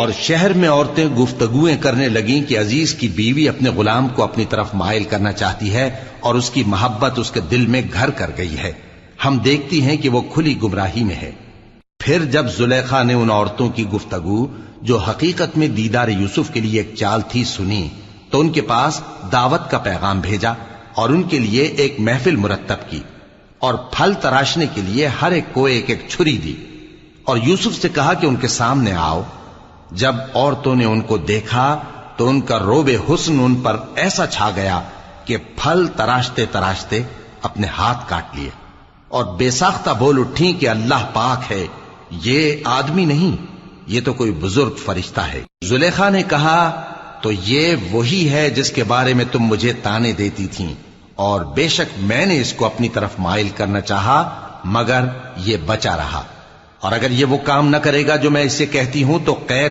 اور شہر میں عورتیں گفتگویں کرنے لگیں کہ عزیز کی بیوی اپنے غلام کو اپنی طرف مائل کرنا چاہتی ہے اور اس کی محبت اس کے دل میں گھر کر گئی ہے، ہم دیکھتی ہیں کہ وہ کھلی گمراہی میں ہے۔ پھر جب زلیخا نے ان عورتوں کی گفتگو جو حقیقت میں دیدار یوسف کے لیے ایک چال تھی سنی تو ان کے پاس دعوت کا پیغام بھیجا اور ان کے لیے ایک محفل مرتب کی اور پھل تراشنے کے لیے ہر ایک کو ایک ایک چھری دی اور یوسف سے کہا کہ ان کے سامنے آؤ۔ جب عورتوں نے ان کو دیکھا تو ان کا روب حسن ان پر ایسا چھا گیا کہ پھل تراشتے تراشتے اپنے ہاتھ کاٹ لیے اور بے ساختہ بول اٹھی کہ اللہ پاک ہے، یہ آدمی نہیں، یہ تو کوئی بزرگ فرشتہ ہے۔ زلیخا نے کہا تو یہ وہی ہے جس کے بارے میں تم مجھے تانے دیتی تھیں، اور بے شک میں نے اس کو اپنی طرف مائل کرنا چاہا مگر یہ بچا رہا، اور اگر یہ وہ کام نہ کرے گا جو میں اسے کہتی ہوں تو قید